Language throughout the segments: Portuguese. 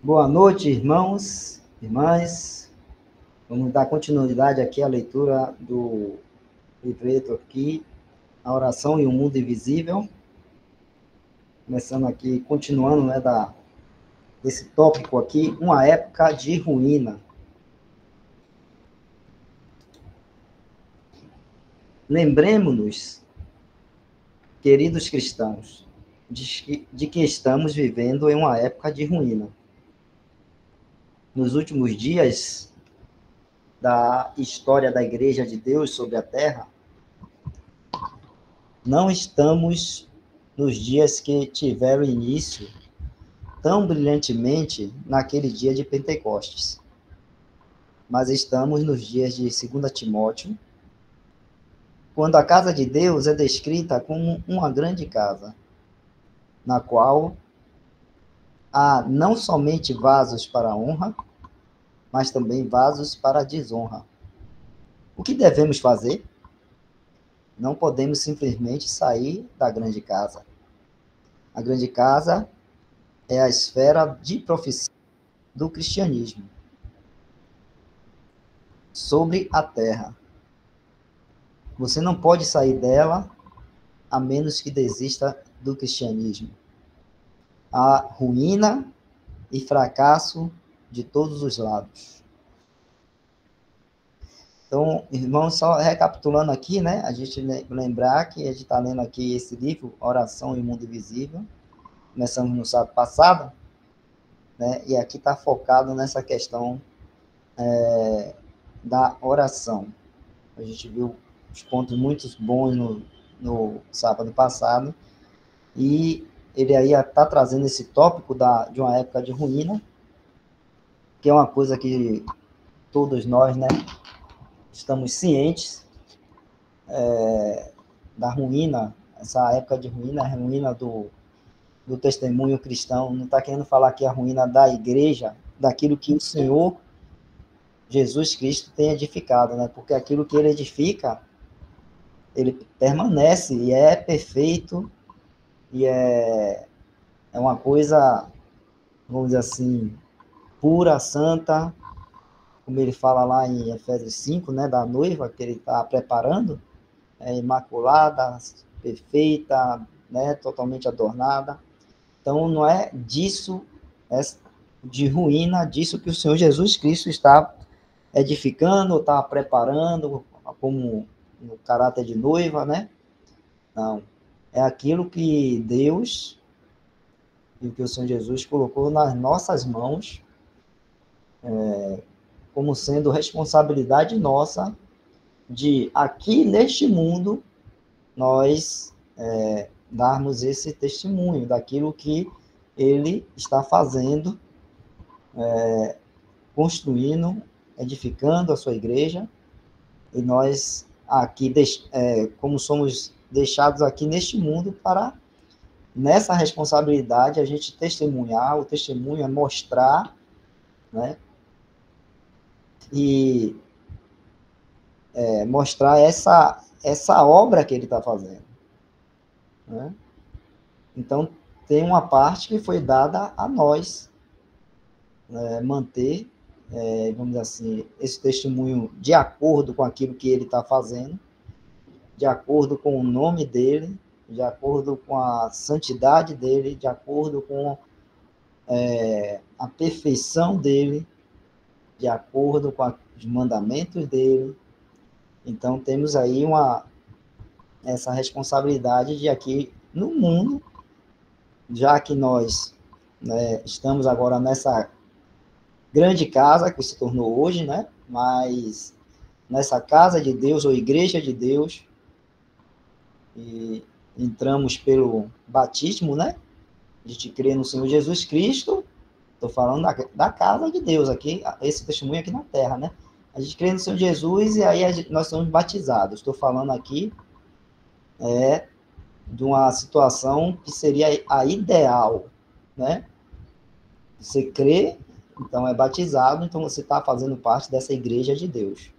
Boa noite, irmãos, irmãs. Vamos dar continuidade aqui à leitura do livreto aqui, A Oração e o Mundo Invisível. Começando aqui, continuando, né, desse tópico aqui, uma época de ruína. Lembremos-nos, queridos cristãos, de que estamos vivendo em uma época de ruína. Nos últimos dias da história da Igreja de Deus sobre a Terra, não estamos nos dias que tiveram início tão brilhantemente naquele dia de Pentecostes, mas estamos nos dias de 2 Timóteo, quando a casa de Deus é descrita como uma grande casa, na qual há não somente vasos para a honra, mas também vasos para a desonra. O que devemos fazer? Não podemos simplesmente sair da grande casa. A grande casa é a esfera de profissão do cristianismo sobre a terra. Você não pode sair dela a menos que desista do cristianismo. Há ruína e fracasso de todos os lados. Então, irmãos, só recapitulando aqui, né? A gente lembrar que a gente está lendo aqui esse livro, Oração e o Mundo Invisível. Começamos no sábado passado, né? E aqui está focado nessa questão da oração. A gente viu os pontos muito bons no sábado passado. E ele aí está trazendo esse tópico de uma época de ruína, que é uma coisa que todos nós, né, estamos cientes da ruína, essa época de ruína, a ruína do testemunho cristão. Não está querendo falar aqui a ruína da igreja, daquilo que o Senhor Jesus Cristo tem edificado, né? Porque aquilo que ele edifica, ele permanece e é perfeito e é uma coisa, vamos dizer assim, pura, santa, como ele fala lá em Efésios 5, né, da noiva que ele está preparando, imaculada, perfeita, né, totalmente adornada. Então, não é disso, de ruína, disso que o Senhor Jesus Cristo está edificando, está preparando, como no caráter de noiva, né? Não. É aquilo que Deus e que o Senhor Jesus colocou nas nossas mãos, como sendo responsabilidade nossa de, aqui neste mundo, nós darmos esse testemunho daquilo que ele está fazendo, construindo, edificando a sua igreja, e nós aqui, como somos deixados aqui neste mundo, para, nessa responsabilidade, a gente testemunhar. O testemunho é mostrar, né, e mostrar essa obra que ele está fazendo, né? Então, tem uma parte que foi dada a nós, manter, vamos dizer assim, esse testemunho de acordo com aquilo que ele está fazendo, de acordo com o nome dele, de acordo com a santidade dele, de acordo com a perfeição dele, de acordo com os mandamentos dele. Então, temos aí essa responsabilidade de aqui no mundo, já que nós, né, estamos agora nessa grande casa que se tornou hoje, né? Mas nessa casa de Deus, ou igreja de Deus, e entramos pelo batismo, né? A gente crê no Senhor Jesus Cristo. Estou falando da casa de Deus aqui, esse testemunho aqui na terra, né? A gente crê no Senhor Jesus e aí nós somos batizados. Estou falando aqui de uma situação que seria a ideal, né? Você crê, então é batizado, então você está fazendo parte dessa igreja de Deus.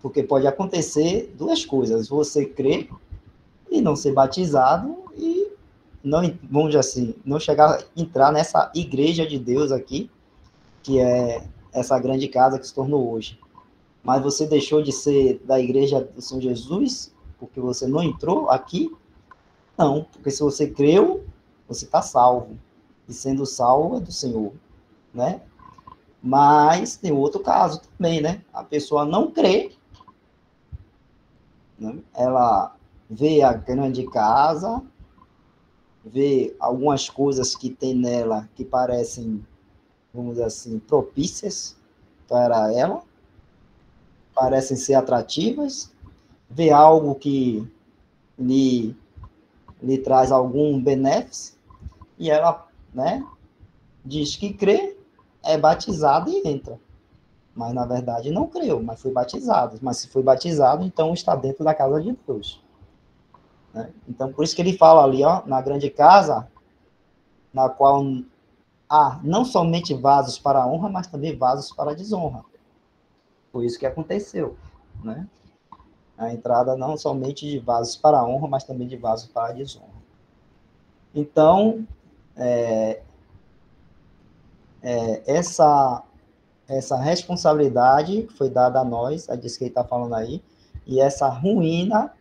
Porque pode acontecer duas coisas: você crer e não ser batizado, e não, vamos dizer assim, não chegar a entrar nessa igreja de Deus aqui, que é essa grande casa que se tornou hoje. Mas você deixou de ser da igreja do Senhor Jesus porque você não entrou aqui? Não, porque se você creu, você está salvo. E sendo salvo é do Senhor, né? Mas tem outro caso também, né? A pessoa não crê, né? Ela vê a grande casa, vê algumas coisas que tem nela que parecem, vamos dizer assim, propícias para ela, parecem ser atrativas, vê algo que lhe, lhe traz algum benefício, e ela, né, diz que crê, é batizada e entra. Mas, na verdade, não creu, mas foi batizado. Mas se foi batizado, então está dentro da casa de Deus. Né? Então, por isso que ele fala ali, ó, na grande casa, na qual há não somente vasos para a honra, mas também vasos para a desonra. Foi isso que aconteceu. Né? A entrada não somente de vasos para a honra, mas também de vasos para a desonra. Então, essa responsabilidade foi dada a nós, a diz que ele está falando aí, e essa ruína,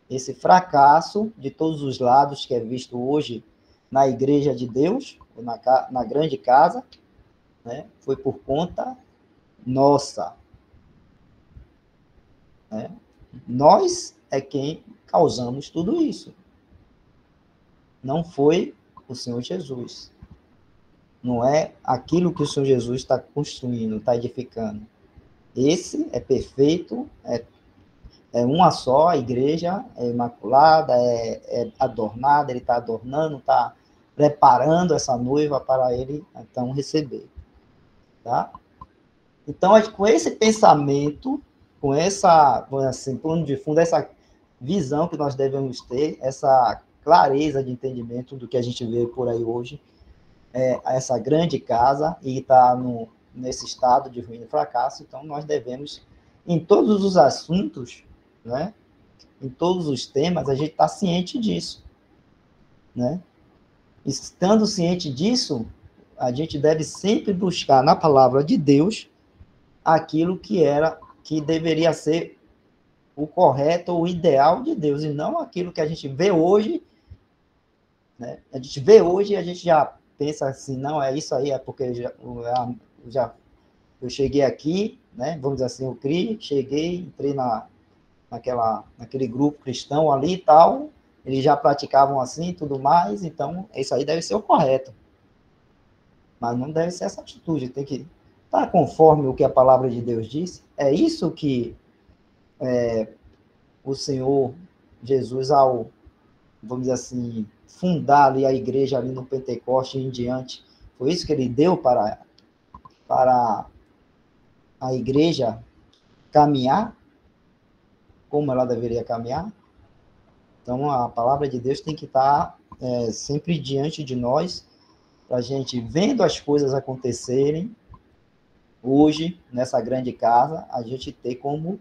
esse fracasso de todos os lados que é visto hoje na igreja de Deus, na grande casa, né, foi por conta nossa. Né? Nós é quem causamos tudo isso. Não foi o Senhor Jesus. Não é aquilo que o Senhor Jesus está construindo, está edificando. Esse é perfeito, é uma só, a igreja é imaculada, é adornada, ele está adornando, está preparando essa noiva para ele, então, receber. Tá? Então, com esse pensamento, com essa, assim, plano de fundo, essa visão que nós devemos ter, essa clareza de entendimento do que a gente vê por aí hoje, essa grande casa, e está nesse estado de ruína e fracasso, então nós devemos, em todos os assuntos, né, em todos os temas, a gente está ciente disso. Né? Estando ciente disso, a gente deve sempre buscar na palavra de Deus aquilo que deveria ser o correto ou o ideal de Deus, e não aquilo que a gente vê hoje, né? A gente vê hoje e a gente já pensa assim, não, é isso aí, é porque eu cheguei aqui, né? Vamos dizer assim, eu criei, cheguei, entrei naquele grupo cristão ali e tal, eles já praticavam assim e tudo mais, então isso aí deve ser o correto. Mas não deve ser essa atitude, tem que estar conforme o que a palavra de Deus diz. É isso que o Senhor Jesus, vamos dizer assim, fundar ali a igreja ali no Pentecoste e em diante, foi isso que ele deu para a igreja caminhar, como ela deveria caminhar. Então, a palavra de Deus tem que estar sempre diante de nós, para a gente, vendo as coisas acontecerem, hoje, nessa grande casa, a gente ter como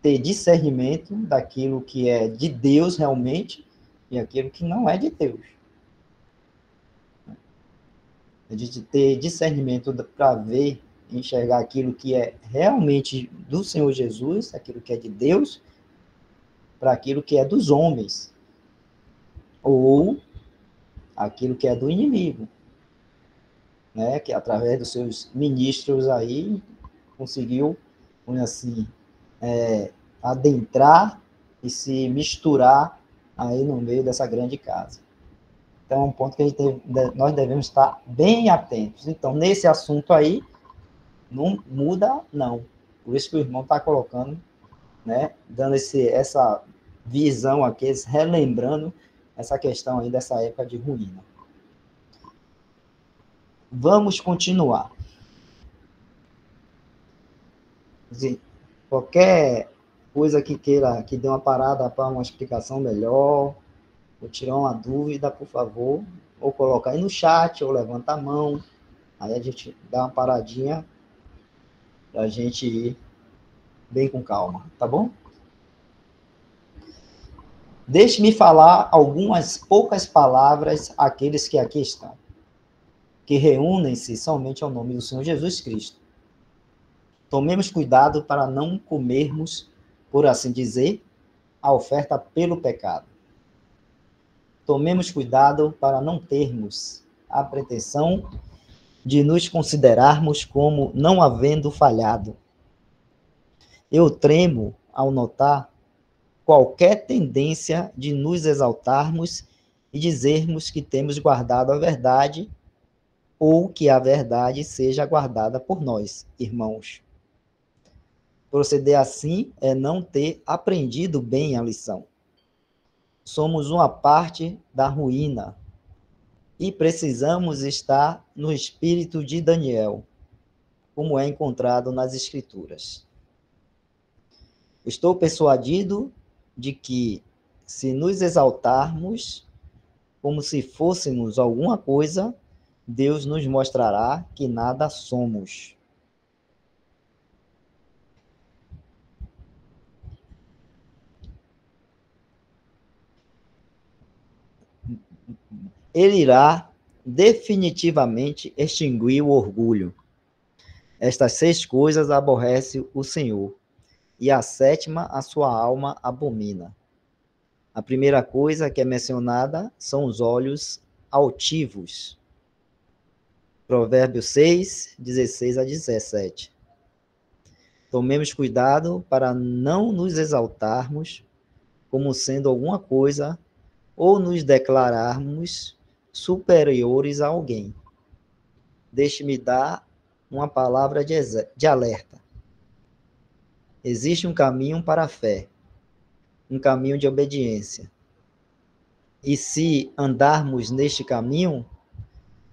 ter discernimento daquilo que é de Deus realmente e aquilo que não é de Deus. A gente ter discernimento para ver, enxergar aquilo que é realmente do Senhor Jesus, aquilo que é de Deus, para aquilo que é dos homens, ou aquilo que é do inimigo, né? Que através dos seus ministros aí conseguiu, assim, adentrar e se misturar aí no meio dessa grande casa. Então, é um ponto que nós devemos estar bem atentos. Então, nesse assunto aí, não muda, não. Por isso que o irmão está colocando, né, dando essa visão aqui, relembrando essa questão aí dessa época de ruína. Vamos continuar. Qualquer coisa que queira que dê uma parada para uma explicação melhor, ou tirar uma dúvida, por favor, ou coloca aí no chat, ou levanta a mão, aí a gente dá uma paradinha para a gente ir bem com calma, tá bom? Deixe-me falar algumas poucas palavras àqueles que aqui estão, que reúnem-se somente ao nome do Senhor Jesus Cristo. Tomemos cuidado para não comermos, por assim dizer, a oferta pelo pecado. Tomemos cuidado para não termos a pretensão de nos considerarmos como não havendo falhado. Eu tremo ao notar qualquer tendência de nos exaltarmos e dizermos que temos guardado a verdade ou que a verdade seja guardada por nós, irmãos. Proceder assim é não ter aprendido bem a lição. Somos uma parte da ruína e precisamos estar no espírito de Daniel, como é encontrado nas Escrituras. Estou persuadido de que, se nos exaltarmos como se fôssemos alguma coisa, Deus nos mostrará que nada somos. Ele irá definitivamente extinguir o orgulho. Estas 6 coisas aborrece o Senhor, e a 7ª a sua alma abomina. A primeira coisa que é mencionada são os olhos altivos. Provérbios 6, 16 a 17. Tomemos cuidado para não nos exaltarmos como sendo alguma coisa ou nos declararmos superiores a alguém. Deixe-me dar uma palavra de alerta. Existe um caminho para a fé, um caminho de obediência. E se andarmos neste caminho,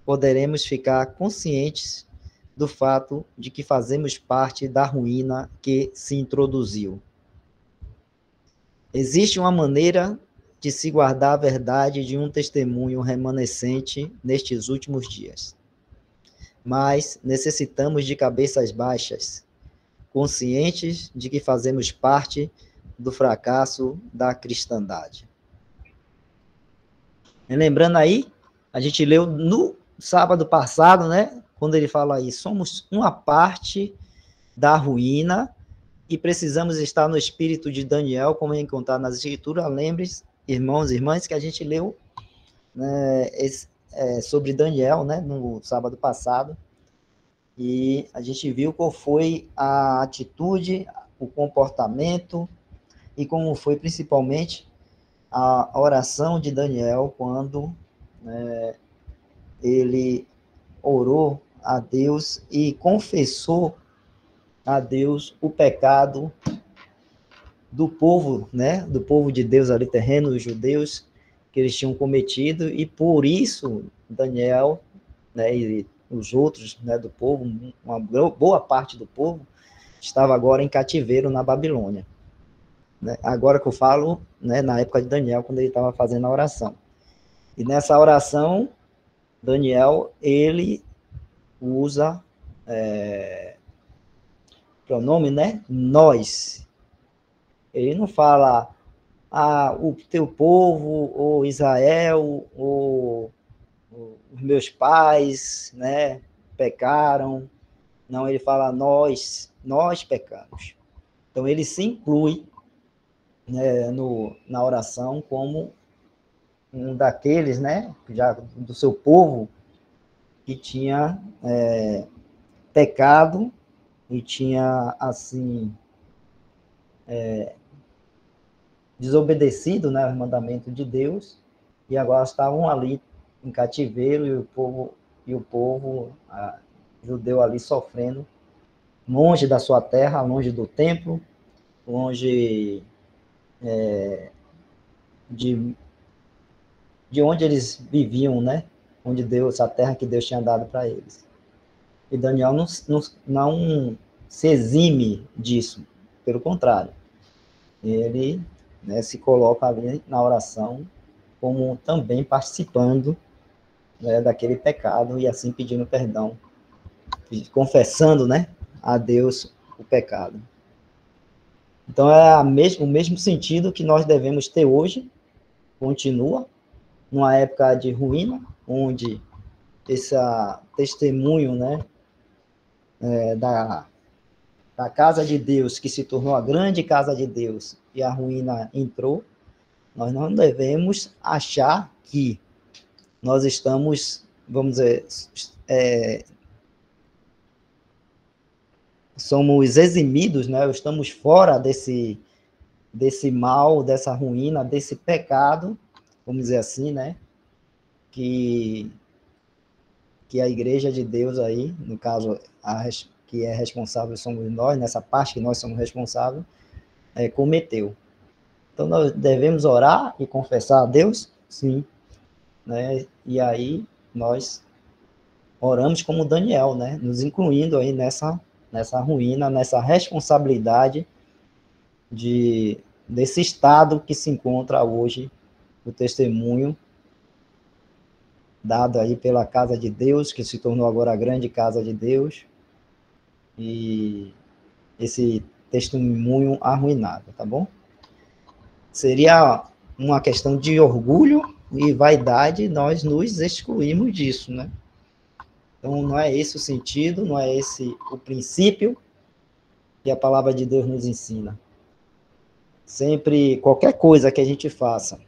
poderemos ficar conscientes do fato de que fazemos parte da ruína que se introduziu. Existe uma maneira de se guardar a verdade de um testemunho remanescente nestes últimos dias. Mas necessitamos de cabeças baixas, conscientes de que fazemos parte do fracasso da cristandade. E lembrando aí, a gente leu no sábado passado, né? Quando ele fala aí, somos uma parte da ruína e precisamos estar no espírito de Daniel, como é encontrado nas Escrituras. Lembre-se, irmãos e irmãs, que a gente leu, né, sobre Daniel, né, no sábado passado, e a gente viu qual foi a atitude, o comportamento e como foi principalmente a oração de Daniel quando, né, ele orou a Deus e confessou a Deus o pecado do povo, né, do povo de Deus ali terreno, os judeus, que eles tinham cometido, e por isso Daniel, né, e os outros, né, do povo, uma boa parte do povo, estava agora em cativeiro na Babilônia. Né? Agora que eu falo, né, na época de Daniel, quando ele estava fazendo a oração. E nessa oração, Daniel, ele usa pronome, né, nós. Ele não fala o teu povo, ou Israel, ou os meus pais, né, pecaram. Não, ele fala nós pecamos. Então, ele se inclui, né, na oração como um daqueles, né, já do seu povo, que tinha pecado e tinha, assim, desobedecido, né, os mandamentos de Deus, e agora estavam ali em cativeiro, e o povo judeu ali sofrendo, longe da sua terra, longe do templo, longe de onde eles viviam, né? Onde Deus, a terra que Deus tinha dado para eles. E Daniel não se exime disso, pelo contrário. Ele, né, se coloca ali na oração como também participando, né, daquele pecado e assim pedindo perdão, confessando, né, a Deus o pecado. Então é o mesmo sentido que nós devemos ter hoje, continua numa época de ruína, onde esse testemunho, né, da casa de Deus, que se tornou a grande casa de Deus, e a ruína entrou, nós não devemos achar que nós estamos, vamos dizer, somos eximidos, né? Estamos fora desse mal, dessa ruína, desse pecado, vamos dizer assim, né? Que a igreja de Deus aí, no caso, que é responsável somos nós, nessa parte que nós somos responsáveis, cometeu. Então, nós devemos orar e confessar a Deus? Sim. Né? E aí, nós oramos como Daniel, né? Nos incluindo aí nessa ruína, nessa responsabilidade desse estado que se encontra hoje, o testemunho dado aí pela casa de Deus, que se tornou agora a grande casa de Deus, e esse testemunho arruinado, tá bom? Seria uma questão de orgulho e vaidade, nós nos excluímos disso, né? Então, não é esse o sentido, não é esse o princípio que a palavra de Deus nos ensina. Sempre, qualquer coisa que a gente faça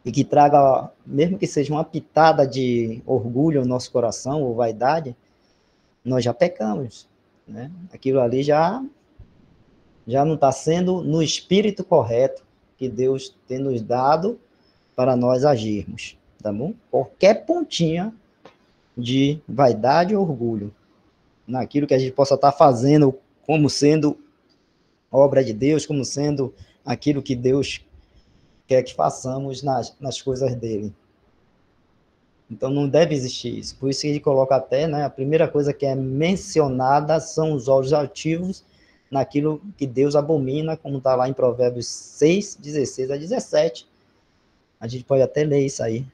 e que traga, mesmo que seja uma pitada de orgulho no nosso coração ou vaidade, nós já pecamos, né? Aquilo ali já não está sendo no espírito correto que Deus tem nos dado para nós agirmos, tá bom? Qualquer pontinha de vaidade ou orgulho naquilo que a gente possa estar fazendo como sendo obra de Deus, como sendo aquilo que Deus quer que façamos nas coisas dele. Então não deve existir isso. Por isso que ele coloca até, né, a primeira coisa que é mencionada são os olhos altivos naquilo que Deus abomina, como está lá em Provérbios 6, 16 a 17. A gente pode até ler isso aí.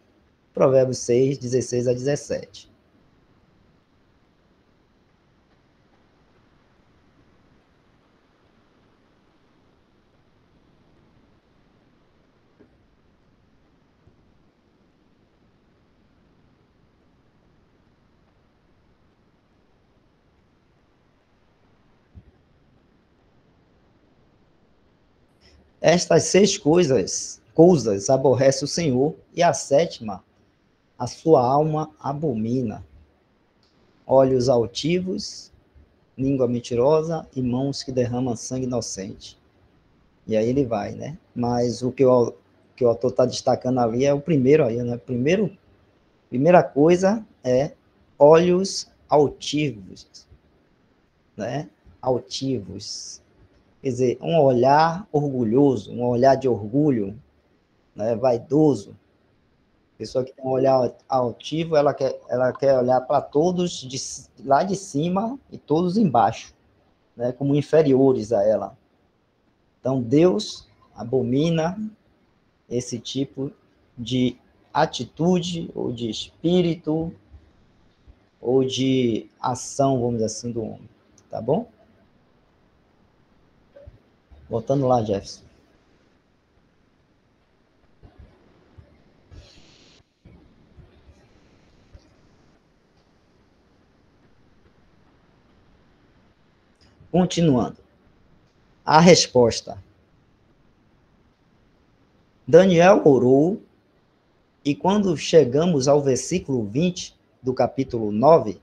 Provérbios 6, 16 a 17. Estas 6 coisas aborrece o Senhor, e a sétima, a sua alma abomina. Olhos altivos, língua mentirosa e mãos que derramam sangue inocente. E aí ele vai, né? Mas o que o autor está destacando ali é o primeiro aí, né? Primeira coisa é olhos altivos, né? Altivos. Quer dizer, um olhar orgulhoso, um olhar de orgulho, né? Vaidoso. Pessoa que tem um olhar altivo, ela quer olhar para todos lá de cima e todos embaixo, né? Como inferiores a ela. Então, Deus abomina esse tipo de atitude, ou de espírito, ou de ação, vamos dizer assim, do homem. Tá bom? Voltando lá, Jefferson. Continuando. A resposta. Daniel orou, e quando chegamos ao versículo 20 do capítulo 9,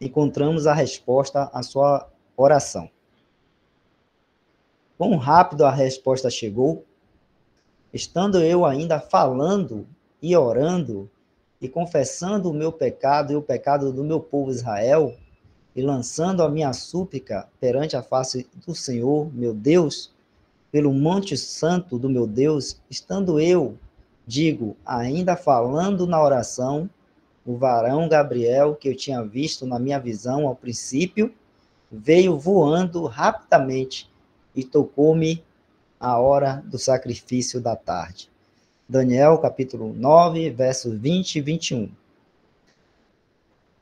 encontramos a resposta à sua oração. Quão rápido a resposta chegou, estando eu ainda falando e orando e confessando o meu pecado e o pecado do meu povo Israel, e lançando a minha súplica perante a face do Senhor, meu Deus, pelo monte santo do meu Deus, estando eu, digo, ainda falando na oração, o varão Gabriel, que eu tinha visto na minha visão ao princípio, veio voando rapidamente e tocou-me a hora do sacrifício da tarde. Daniel, capítulo 9, versos 20 e 21.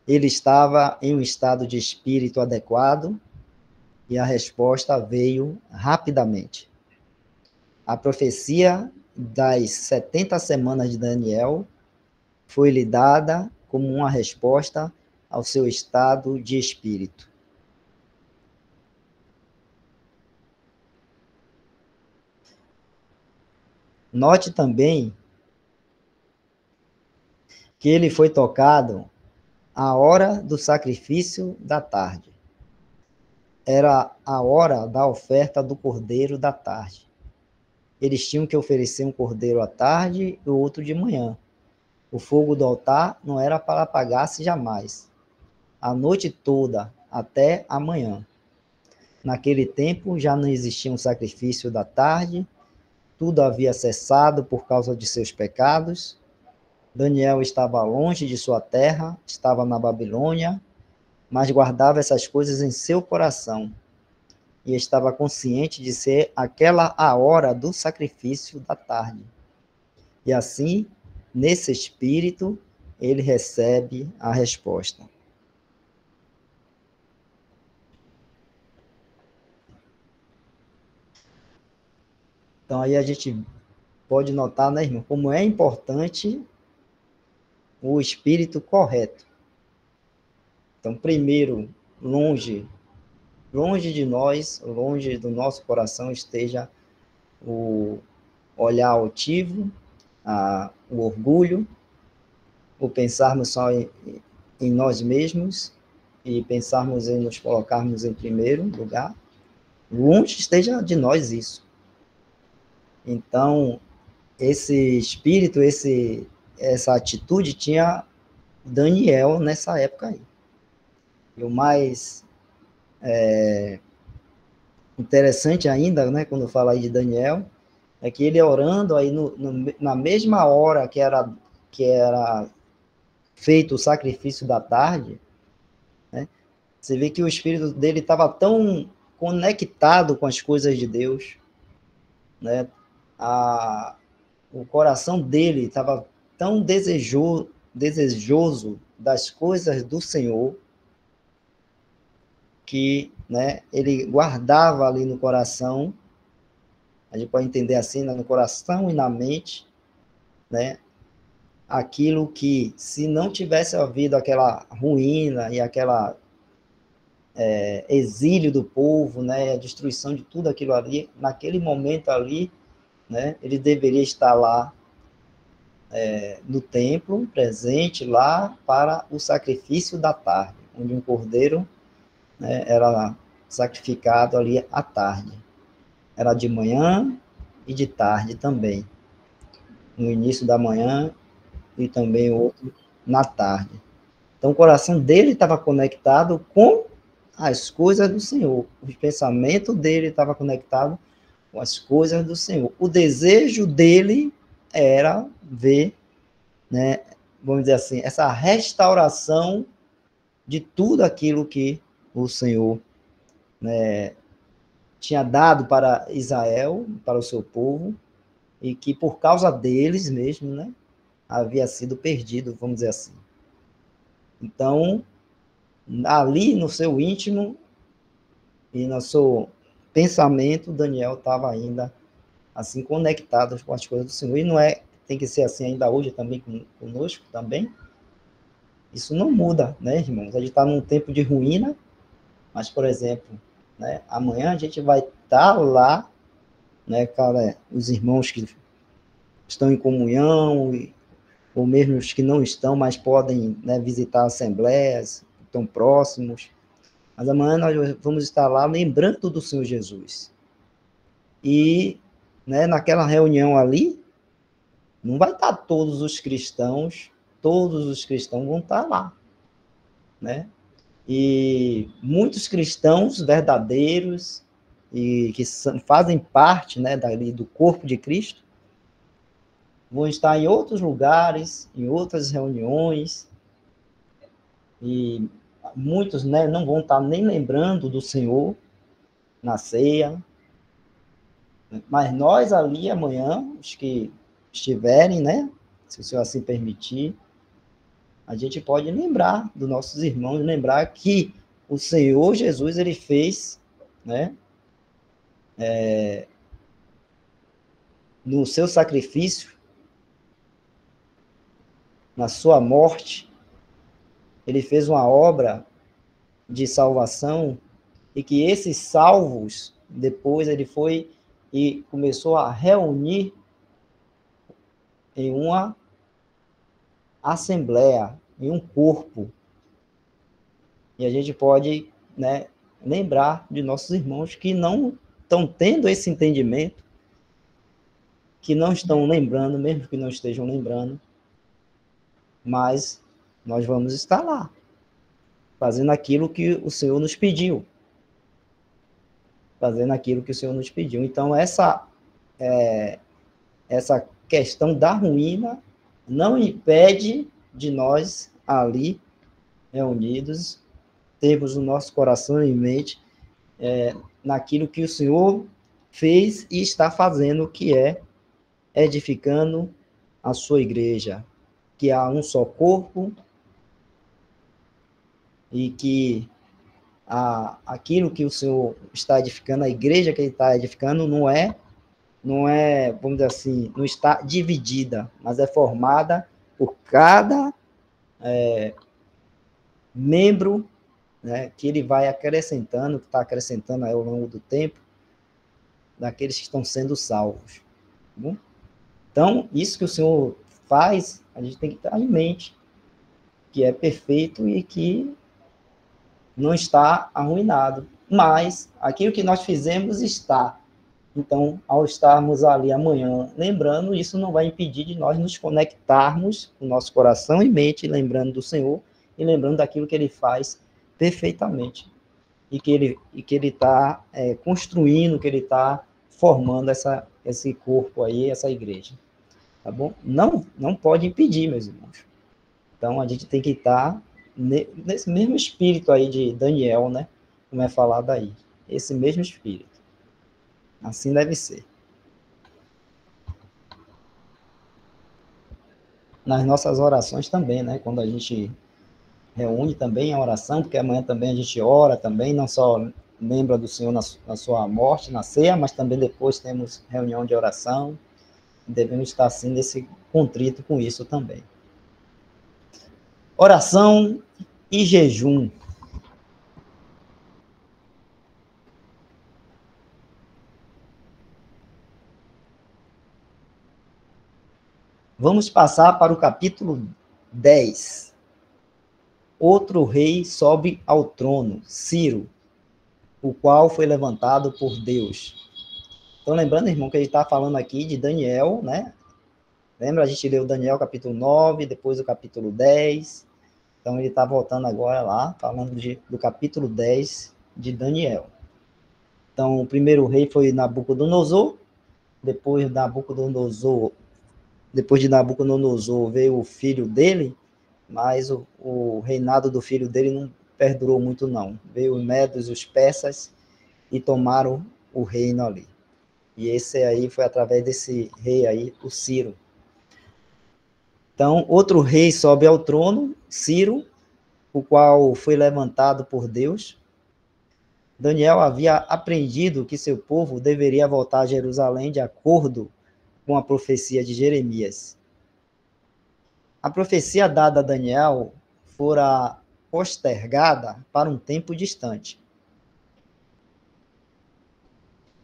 Ele estava em um estado de espírito adequado e a resposta veio rapidamente. a profecia das 70 semanas de Daniel foi-lhe dada como uma resposta ao seu estado de espírito. Note também que ele foi tocado à hora do sacrifício da tarde. Era a hora da oferta do cordeiro da tarde. Eles tinham que oferecer um cordeiro à tarde e o outro de manhã. O fogo do altar não era para apagar-se jamais. A noite toda, até amanhã. Naquele tempo já não existia um sacrifício da tarde, tudo havia cessado por causa de seus pecados. Daniel estava longe de sua terra, estava na Babilônia, mas guardava essas coisas em seu coração e estava consciente de ser aquela a hora do sacrifício da tarde. E assim, nesse espírito, ele recebe a resposta. Então aí a gente pode notar, né, irmão, como é importante o espírito correto. Então, primeiro, longe de nós, longe do nosso coração esteja o olhar altivo, o orgulho, o pensarmos só em nós mesmos e pensarmos em nos colocarmos em primeiro lugar. Longe esteja de nós isso. Então, esse espírito, essa atitude tinha Daniel nessa época aí. E o mais interessante ainda, né, quando fala aí de Daniel, é que ele orando aí na mesma hora que era feito o sacrifício da tarde, né, você vê que o espírito dele estava tão conectado com as coisas de Deus, né, o coração dele estava tão desejoso das coisas do Senhor, que, né, ele guardava ali no coração, a gente pode entender assim, né, no coração e na mente, né, aquilo que, se não tivesse havido aquela ruína e aquela exílio do povo, né, a destruição de tudo aquilo ali, naquele momento ali, né, ele deveria estar lá no templo, presente lá para o sacrifício da tarde, onde um cordeiro, né, era sacrificado ali à tarde. Era de manhã e de tarde também. No início da manhã e também outro na tarde. Então o coração dele estava conectado com as coisas do Senhor. O pensamento dele estava conectado com as coisas do Senhor. O desejo dele era ver, né, vamos dizer assim, essa restauração de tudo aquilo que o Senhor, né, tinha dado para Israel, para o seu povo, e que por causa deles mesmo, né, havia sido perdido, vamos dizer assim. Então, ali no seu íntimo e no seu pensamento, Daniel estava ainda assim conectado com as coisas do Senhor. E não é, tem que ser assim ainda hoje também conosco também. Isso não muda, né, irmãos? A gente está num tempo de ruína, mas, por exemplo, né, amanhã a gente vai estar lá, né, cara, os irmãos que estão em comunhão, ou mesmo os que não estão, mas podem, né, visitar assembleias, estão próximos. Mas amanhã nós vamos estar lá lembrando do Senhor Jesus. E, né, naquela reunião ali, não vai estar todos os cristãos vão estar lá, né? E muitos cristãos verdadeiros e que fazem parte, né, dali do corpo de Cristo, vão estar em outros lugares, em outras reuniões, e muitos, né, não vão estar nem lembrando do Senhor na ceia, mas nós ali amanhã, os que estiverem, né, se o Senhor assim permitir, a gente pode lembrar dos nossos irmãos, lembrar que o Senhor Jesus, ele fez, né, no seu sacrifício, na sua morte, ele fez uma obra de salvação, e que esses salvos, depois ele foi e começou a reunir em uma assembleia, em um corpo. E a gente pode, né, lembrar de nossos irmãos que não estão tendo esse entendimento, que não estão lembrando, mesmo que não estejam lembrando, mas nós vamos estar lá, fazendo aquilo que o Senhor nos pediu. Fazendo aquilo que o Senhor nos pediu. Então, essa questão da ruína não impede de nós ali, reunidos, termos o nosso coração e mente naquilo que o Senhor fez e está fazendo, que é edificando a sua igreja, que há um só corpo e que aquilo que o Senhor está edificando, a igreja que ele está edificando, não é, vamos dizer assim, não está dividida, mas é formada por cada membro, né, que ele vai acrescentando, que está acrescentando ao longo do tempo, daqueles que estão sendo salvos. Tá bom? Então, isso que o Senhor faz, a gente tem que ter em mente, que é perfeito e que não está arruinado. Mas aquilo que nós fizemos está. Então, ao estarmos ali amanhã lembrando, isso não vai impedir de nós nos conectarmos com o nosso coração e mente, lembrando do Senhor e lembrando daquilo que Ele faz perfeitamente. E que Ele está construindo, que Ele está formando esse corpo aí, essa igreja. Tá bom? Não pode impedir, meus irmãos. Então, a gente tem que estar nesse mesmo espírito aí de Daniel, né? Como é falado aí. Esse mesmo espírito. Assim deve ser. Nas nossas orações também, né? Quando a gente reúne também a oração, porque amanhã também a gente ora também, não só lembra do Senhor na sua morte, na ceia, mas também depois temos reunião de oração. Devemos estar assim nesse contrito com isso também. Oração e jejum. Vamos passar para o capítulo 10. Outro rei sobe ao trono, Ciro, o qual foi levantado por Deus. Então, lembrando, irmão, que a gente está falando aqui de Daniel, né? Lembra? A gente leu Daniel capítulo 9, depois o capítulo 10. Então, ele está voltando agora lá, falando do capítulo 10 de Daniel. Então, o primeiro rei foi Nabucodonosor. Depois de Nabucodonosor veio o filho dele, mas o reinado do filho dele não perdurou muito, não. Veio os medos e os persas e tomaram o reino ali. E esse aí foi através desse rei aí, o Ciro. Então, outro rei sobe ao trono, Ciro, o qual foi levantado por Deus. Daniel havia aprendido que seu povo deveria voltar a Jerusalém de acordo com a profecia de Jeremias. A profecia dada a Daniel fora postergada para um tempo distante.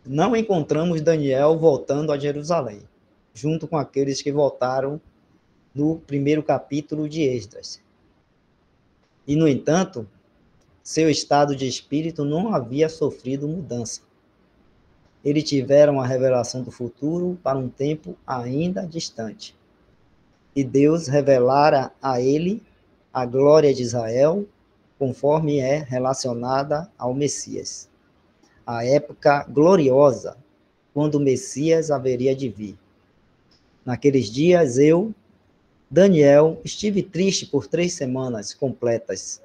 Não encontramos Daniel voltando a Jerusalém, junto com aqueles que voltaram no primeiro capítulo de Esdras. E, no entanto, seu estado de espírito não havia sofrido mudança. Ele tivera uma revelação do futuro para um tempo ainda distante. E Deus revelara a ele a glória de Israel, conforme é relacionada ao Messias. A época gloriosa, quando o Messias haveria de vir. Naqueles dias eu, Daniel, estive triste por 3 semanas completas.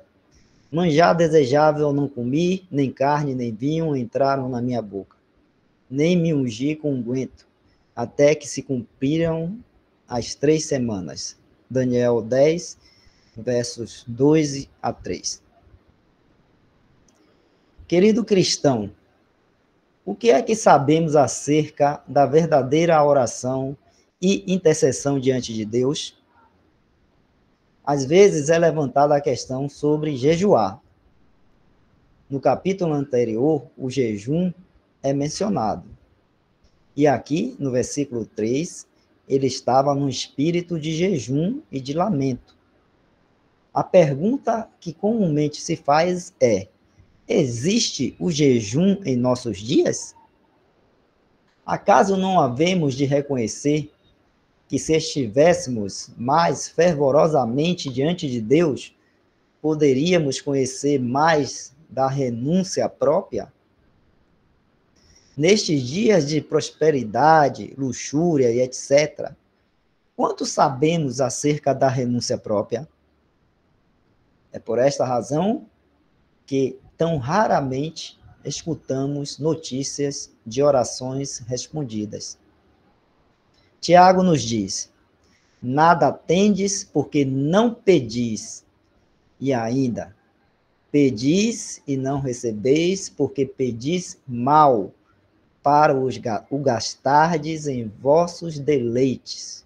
Manjar desejável não comi, nem carne, nem vinho entraram na minha boca. Nem me ungi com unguento, até que se cumpriram as 3 semanas. Daniel 10, versos 2 a 3. Querido cristão, O que é que sabemos acerca da verdadeira oração e intercessão diante de Deus? Às vezes é levantada a questão sobre jejuar. No capítulo anterior, o jejum é mencionado. E aqui, no versículo 3, ele estava num espírito de jejum e de lamento. A pergunta que comumente se faz é: existe o jejum em nossos dias? Acaso não havemos de reconhecer que, se estivéssemos mais fervorosamente diante de Deus, poderíamos conhecer mais da renúncia própria? Nestes dias de prosperidade, luxúria e etc., quanto sabemos acerca da renúncia própria? É por esta razão que tão raramente escutamos notícias de orações respondidas. Tiago nos diz: nada tendes porque não pedis, e ainda, pedis e não recebeis porque pedis mal, para o gastardes em vossos deleites.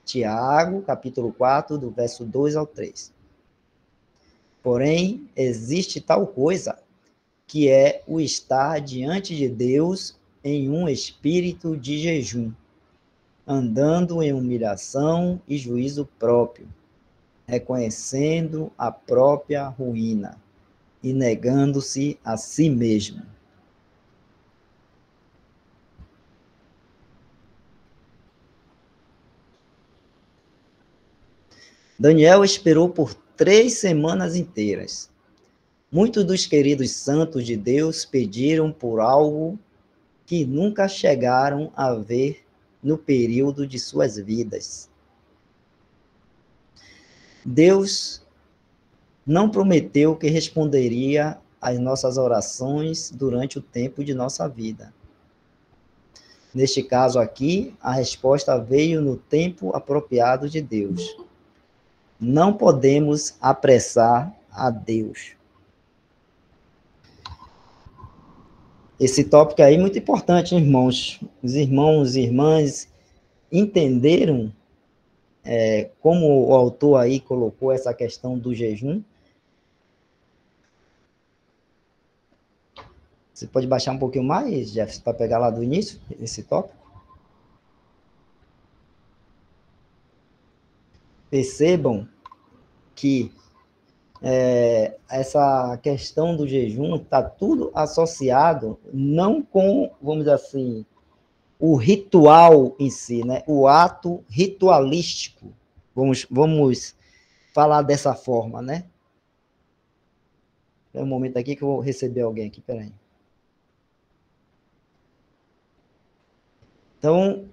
Tiago, capítulo 4, do verso 2 ao 3. Porém, existe tal coisa, que é o estar diante de Deus em um espírito de jejum, andando em humilhação e juízo próprio, reconhecendo a própria ruína e negando-se a si mesmo. Daniel esperou por 3 semanas inteiras. Muitos dos queridos santos de Deus pediram por algo que nunca chegaram a ver no período de suas vidas. Deus não prometeu que responderia às nossas orações durante o tempo de nossa vida. Neste caso aqui, a resposta veio no tempo apropriado de Deus. Não podemos apressar a Deus. Esse tópico aí é muito importante, irmãos. Os irmãos e irmãs entenderam como o autor aí colocou essa questão do jejum? Você pode baixar um pouquinho mais, Jefferson, para pegar lá do início, esse tópico? Percebam que essa questão do jejum está tudo associado, não com, vamos dizer assim, o ritual em si, né? O ato ritualístico. Vamos falar dessa forma, né? É um momento aqui que eu vou receber alguém aqui, peraí. Então,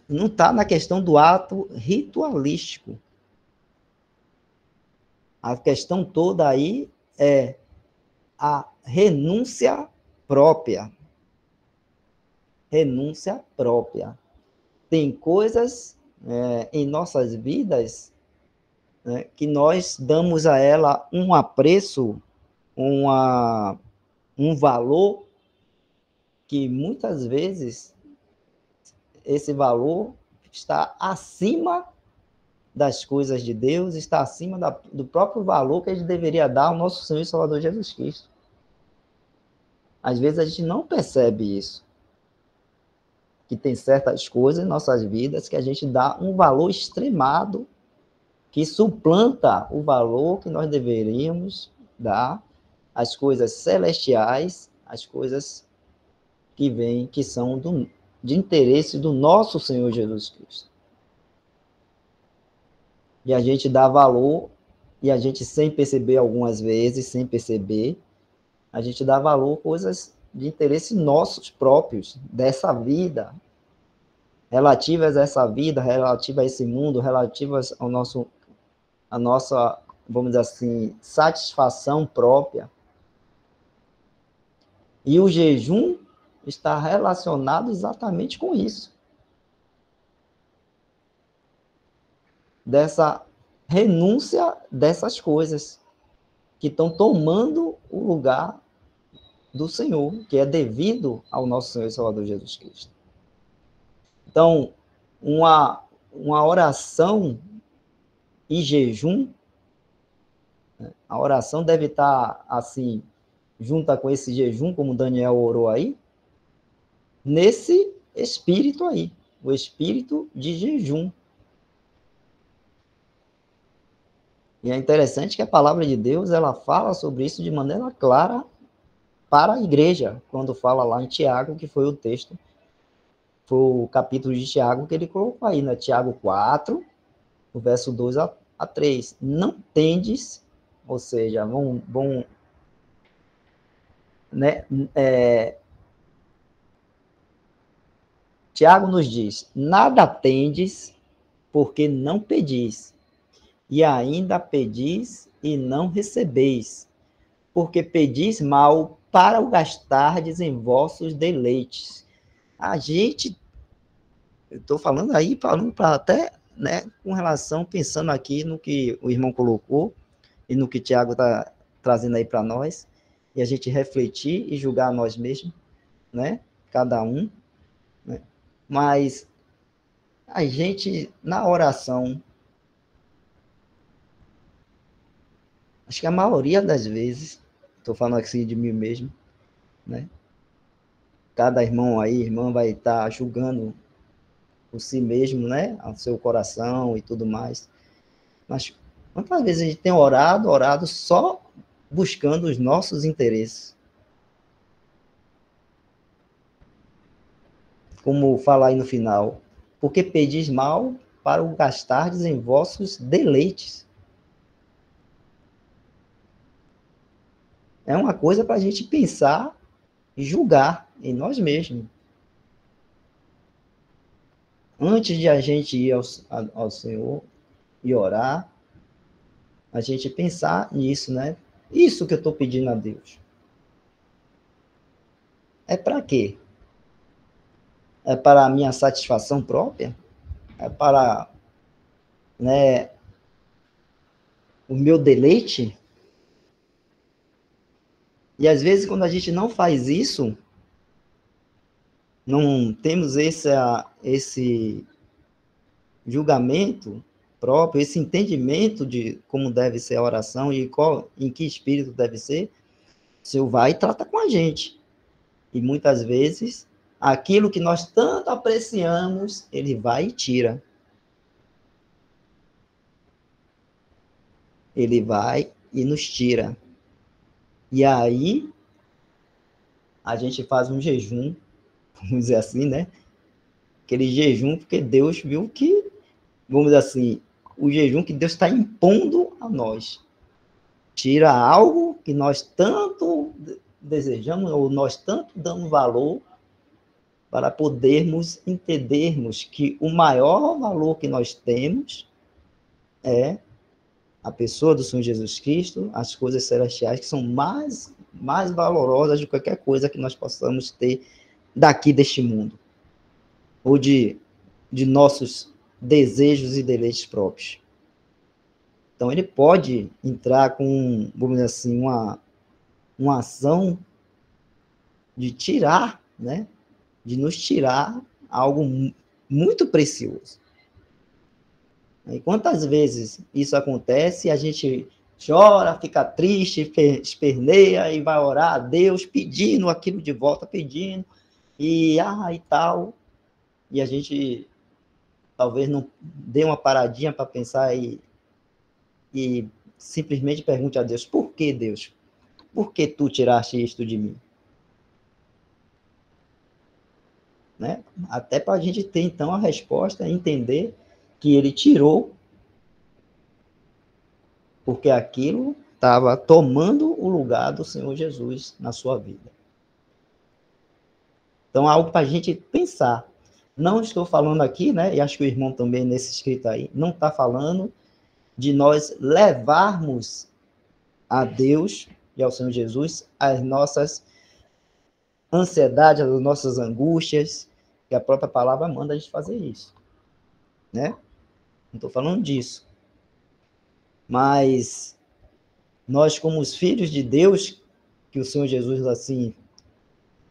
não está na questão do ato ritualístico. A questão toda aí é a renúncia própria. Renúncia própria. Tem coisas em nossas vidas, né, que nós damos a ela um apreço, um valor, que muitas vezes esse valor está acima das coisas de Deus, está acima do próprio valor que a gente deveria dar ao nosso Senhor e Salvador Jesus Cristo. Às vezes a gente não percebe isso, que tem certas coisas em nossas vidas que a gente dá um valor extremado, que suplanta o valor que nós deveríamos dar às coisas celestiais, às coisas que vêm, que são de interesse do nosso Senhor Jesus Cristo. E a gente dá valor, e a gente sem perceber algumas vezes, sem perceber, a gente dá valor a coisas de interesse nossos próprios, dessa vida, relativas a essa vida, relativas a esse mundo, relativas ao a nossa, vamos dizer assim, satisfação própria. E o jejum está relacionado exatamente com isso. Dessa renúncia dessas coisas que estão tomando o lugar do Senhor, que é devido ao nosso Senhor e Salvador Jesus Cristo. Então, uma oração e jejum, a oração deve estar, assim, junta com esse jejum, como Daniel orou aí, nesse espírito aí, o espírito de jejum. E é interessante que a palavra de Deus, ela fala sobre isso de maneira clara para a igreja, quando fala lá em Tiago, que foi o texto, foi o capítulo de Tiago que ele colocou aí, né? Tiago 4, o verso 2 a 3. Não tendes, ou seja, né? Tiago nos diz, nada tendes porque não pedis, e ainda pedis e não recebeis, porque pedis mal para o gastardes em vossos deleites. A gente, eu estou falando para até, né, com relação, pensando aqui no que o irmão colocou e no que o Tiago está trazendo aí para nós, e a gente refletir e julgar nós mesmos, né, cada um, né, mas a gente, na oração, acho que a maioria das vezes, estou falando aqui de mim mesmo, né, cada irmão aí, irmã vai estar julgando por si mesmo, né, o seu coração e tudo mais. Mas quantas vezes a gente tem orado só buscando os nossos interesses? Como fala aí no final, porque pedis mal para o gastardes em vossos deleites. É uma coisa para a gente pensar e julgar em nós mesmos. Antes de a gente ir ao Senhor e orar, a gente pensar nisso, né? Isso que eu estou pedindo a Deus. É para quê? É para a minha satisfação própria? É para, né, o meu deleite? E às vezes, quando a gente não faz isso, não temos esse julgamento próprio, esse entendimento de como deve ser a oração e em que espírito deve ser, o Senhor vai e trata com a gente. E muitas vezes, aquilo que nós tanto apreciamos, ele vai e tira. Ele vai e nos tira. E aí, a gente faz um jejum, vamos dizer assim, né? Aquele jejum, porque Deus viu que, vamos dizer assim, o jejum que Deus está impondo a nós. Tira algo que nós tanto desejamos, ou nós tanto damos valor, para podermos entendermos que o maior valor que nós temos é a pessoa do Senhor Jesus Cristo, as coisas celestiais, que são mais valorosas do que qualquer coisa que nós possamos ter daqui deste mundo, ou de nossos desejos e deleites próprios. Então, ele pode entrar com, vamos dizer assim, uma ação de tirar, né? De nos tirar algo muito precioso. E quantas vezes isso acontece, a gente chora, fica triste, esperneia e vai orar a Deus pedindo aquilo de volta, pedindo, e tal, e a gente talvez não dê uma paradinha para pensar e simplesmente pergunte a Deus, por que Deus? Por que tu tiraste isto de mim? Né? Até para a gente ter, então, a resposta, entender que ele tirou porque aquilo estava tomando o lugar do Senhor Jesus na sua vida. Então, é algo para a gente pensar. Não estou falando aqui, né, e acho que o irmão também nesse escrito aí, não está falando de nós levarmos a Deus e ao Senhor Jesus as nossas ansiedades, as nossas angústias, que a própria palavra manda a gente fazer isso, né? Não estou falando disso. Mas nós, como os filhos de Deus, que o Senhor Jesus, assim,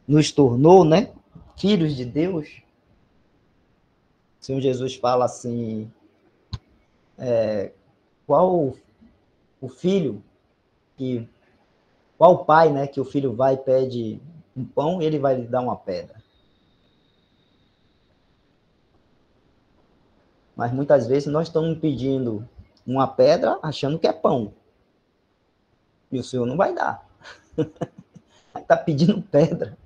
nos tornou, né? Filhos de Deus. O Senhor Jesus fala assim, qual o filho que... Qual pai, né, que o filho vai e pede um pão e ele vai lhe dar uma pedra? Mas muitas vezes nós estamos pedindo uma pedra achando que é pão. E o Senhor não vai dar. Está pedindo pedra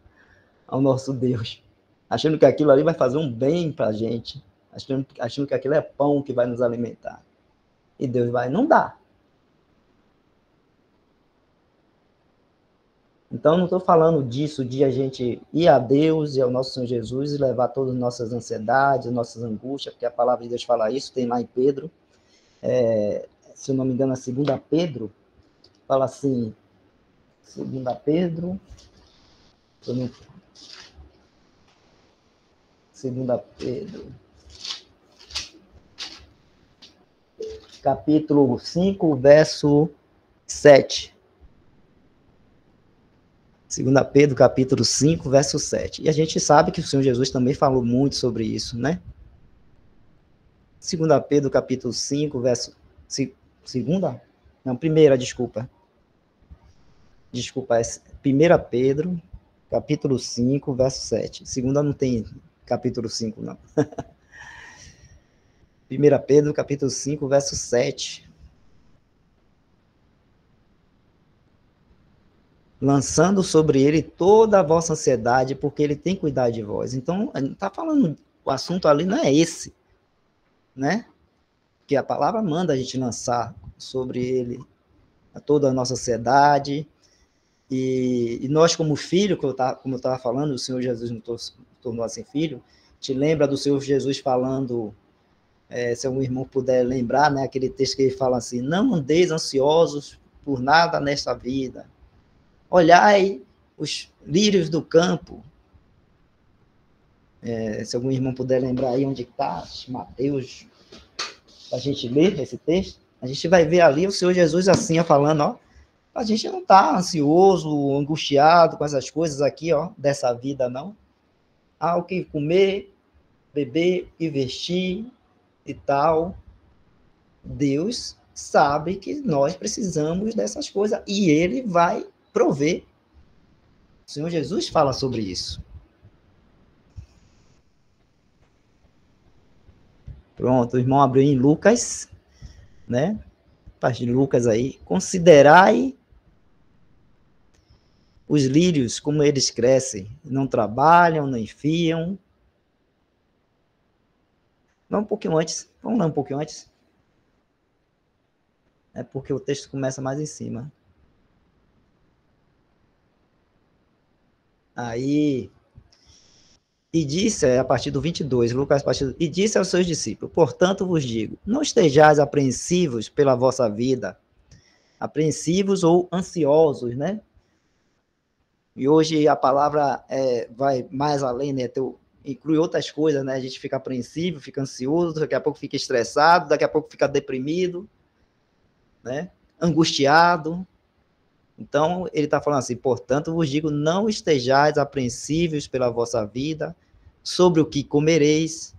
ao nosso Deus. Achando que aquilo ali vai fazer um bem para a gente. Achando que aquilo é pão que vai nos alimentar. E Deus vai, não dá. Então, não estou falando disso, de a gente ir a Deus e ao nosso Senhor Jesus e levar todas as nossas ansiedades, nossas angústias, porque a palavra de Deus fala isso, tem lá em Pedro, se eu não me engano, a 2 Pedro, fala assim, 2 Pedro, 2 Pedro, capítulo 5, verso 7. 2 Pedro, capítulo 5, verso 7. E a gente sabe que o Senhor Jesus também falou muito sobre isso, né? 2 Pedro, capítulo 5, verso... Segunda? Não, primeira, desculpa. Desculpa, é 1 Pedro, capítulo 5, verso 7. Segunda não tem capítulo 5, não. 1 Pedro, capítulo 5, verso 7. Lançando sobre ele toda a vossa ansiedade, porque ele tem cuidado de vós. Então, a gente está falando, o assunto ali não é esse, né? Que a palavra manda a gente lançar sobre ele toda a nossa ansiedade. E nós, como filho, como eu estava falando, o Senhor Jesus nos tornou assim filho. Te lembra do Senhor Jesus falando, se algum irmão puder lembrar, né, aquele texto que ele fala assim: não andeis ansiosos por nada nesta vida. Olhai os lírios do campo. Se algum irmão puder lembrar aí onde está, Mateus, para a gente ler esse texto, a gente vai ver ali o Senhor Jesus assim, falando, ó, a gente não está ansioso, angustiado com essas coisas aqui, ó, dessa vida, não. Há o que comer, beber e vestir e tal. Deus sabe que nós precisamos dessas coisas e Ele vai prover. O Senhor Jesus fala sobre isso. Pronto, o irmão abriu em Lucas, né? Parte de Lucas aí. Considerai os lírios, como eles crescem. Não trabalham, não enfiam. Vamos um pouquinho antes. Vamos lá um pouquinho antes. É porque o texto começa mais em cima. Aí, e disse, a partir do 22, Lucas, e disse aos seus discípulos: portanto vos digo, não estejais apreensivos pela vossa vida, apreensivos ou ansiosos, né? E hoje a palavra vai mais além, né? Inclui outras coisas, né? A gente fica apreensivo, fica ansioso, daqui a pouco fica estressado, daqui a pouco fica deprimido, né? Angustiado. Então, ele está falando assim: portanto, vos digo, não estejais apreensivos pela vossa vida, sobre o que comereis,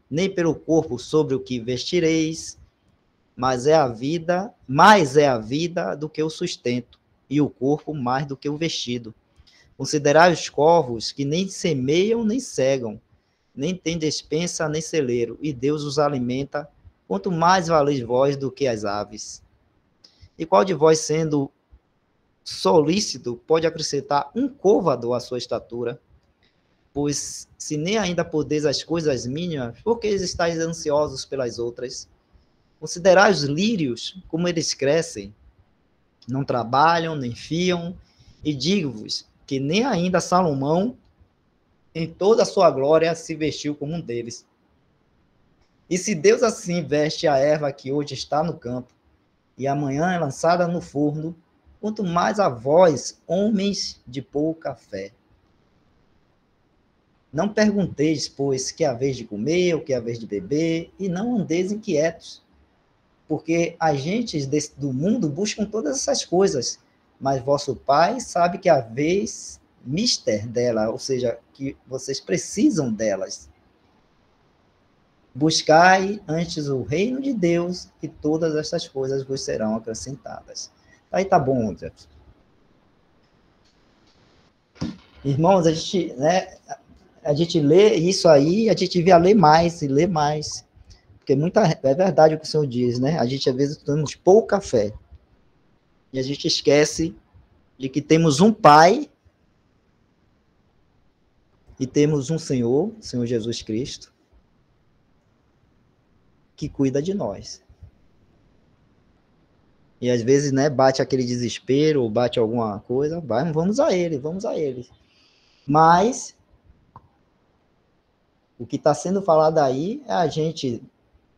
nem pelo corpo sobre o que vestireis, mas é a vida, mais é a vida do que o sustento, e o corpo mais do que o vestido. Considerai os corvos que nem semeiam nem cegam, nem têm despensa nem celeiro, e Deus os alimenta, quanto mais valeis vós do que as aves. E qual de vós, sendo solícito, pode acrescentar um côvado à sua estatura? Pois se nem ainda podeis as coisas mínimas, por que estáis ansiosos pelas outras? Considerai os lírios, como eles crescem, não trabalham, nem fiam, e digo-vos que nem ainda Salomão, em toda a sua glória, se vestiu como um deles. E se Deus assim veste a erva que hoje está no campo, e amanhã é lançada no forno, quanto mais a vós, homens de pouca fé. Não pergunteis, pois, que é a vez de comer, ou que é a vez de beber, e não andeis inquietos, porque as gentes do mundo buscam todas essas coisas, mas vosso Pai sabe que haveis mister dela, ou seja, que vocês precisam delas. Buscai antes o reino de Deus e todas estas coisas vos serão acrescentadas. Aí tá bom, André. Irmãos, a gente lê isso aí, a gente devia ler mais e ler mais. Porque é verdade o que o Senhor diz, né? A gente, às vezes, temos pouca fé. E a gente esquece de que temos um Pai e temos um Senhor, o Senhor Jesus Cristo, que cuida de nós. E às vezes, né, bate aquele desespero, ou bate alguma coisa, vamos a ele, vamos a ele. Mas o que está sendo falado aí é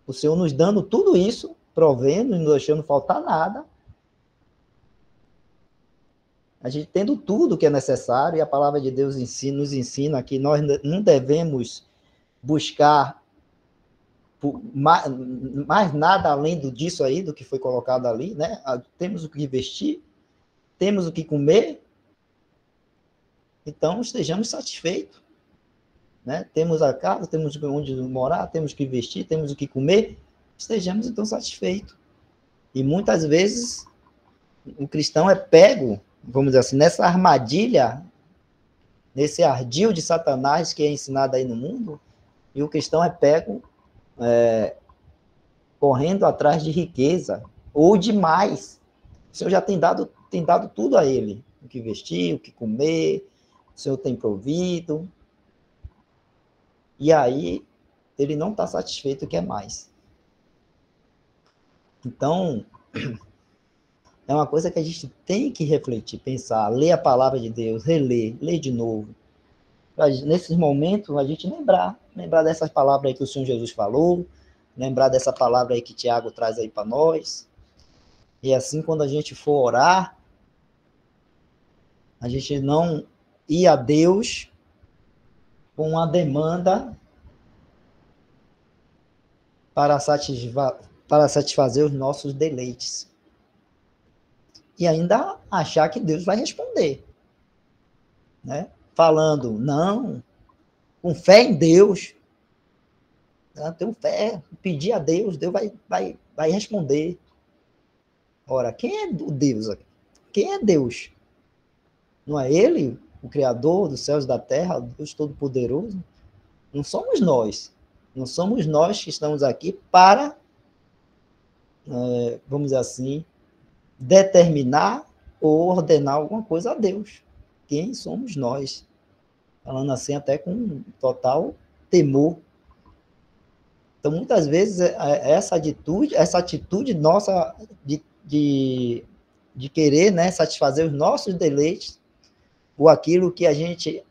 o Senhor nos dando tudo isso, provendo, não deixando faltar nada, a gente tendo tudo que é necessário, e a palavra de Deus nos ensina que nós não devemos buscar mais nada além disso aí, do que foi colocado ali, né? Temos o que vestir, temos o que comer, então estejamos satisfeitos, né? Temos a casa, temos onde morar, temos o que vestir, temos o que comer, estejamos então satisfeitos. E muitas vezes o cristão é pego, vamos dizer assim, nessa armadilha, nesse ardil de Satanás que é ensinado aí no mundo, e o cristão é pego correndo atrás de riqueza, ou de mais. O Senhor já tem dado tudo a ele, o que vestir, o que comer, o Senhor tem provido, e aí ele não está satisfeito, quer mais. Então, é uma coisa que a gente tem que refletir, pensar, ler a palavra de Deus, reler, ler de novo. Nesses momentos, a gente lembrar dessas palavras aí que o Senhor Jesus falou, lembrar dessa palavra aí que Tiago traz aí para nós. E assim, quando a gente for orar, a gente não ir a Deus com uma demanda para satisfazer os nossos deleites. E ainda achar que Deus vai responder, né? Falando, não, com fé em Deus, tenho fé, pedir a Deus, Deus vai responder. Ora, quem é o Deus aqui? Quem é Deus? Não é Ele, o Criador dos céus e da terra, o Deus Todo-Poderoso? Não somos nós. Não somos nós que estamos aqui para, vamos dizer assim, determinar ou ordenar alguma coisa a Deus. Quem somos nós? Falando assim até com total temor. Então, muitas vezes, essa atitude nossa de querer, né, satisfazer os nossos deleites, ou aquilo que a gente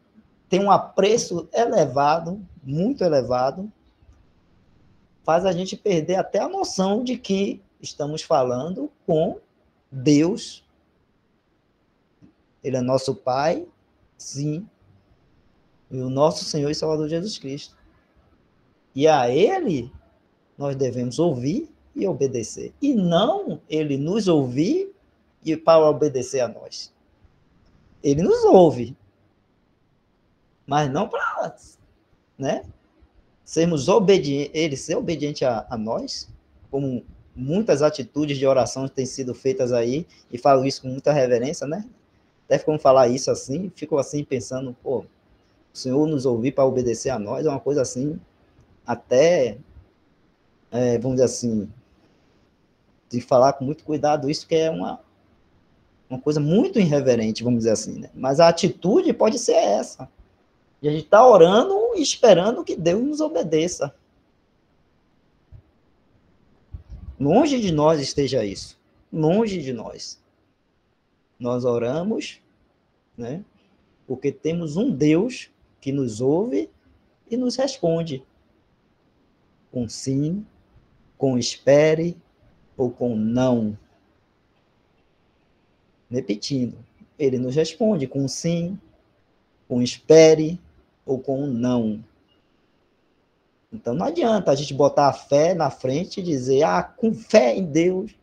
tem um apreço elevado, muito elevado, faz a gente perder até a noção de que estamos falando com Deus. Ele é nosso Pai, sim, e o nosso Senhor e Salvador Jesus Cristo. E a Ele nós devemos ouvir e obedecer. E não Ele nos ouvir e para obedecer a nós. Ele nos ouve, mas não para, né, sermos obedientes, Ele ser obediente a nós, como muitas atitudes de oração têm sido feitas aí, e falo isso com muita reverência, né? Até como falar isso assim, fico assim pensando, pô, o Senhor nos ouvir para obedecer a nós é uma coisa assim, até, vamos dizer assim, de falar com muito cuidado, isso que é uma coisa muito irreverente, vamos dizer assim, né? Mas a atitude pode ser essa. E a gente está orando e esperando que Deus nos obedeça. Longe de nós esteja isso. Longe de nós. Nós oramos, né? Porque temos um Deus que nos ouve e nos responde. Com sim, com espere ou com não. Repetindo, ele nos responde com sim, com espere ou com não. Então não adianta a gente botar a fé na frente e dizer, com fé em Deus,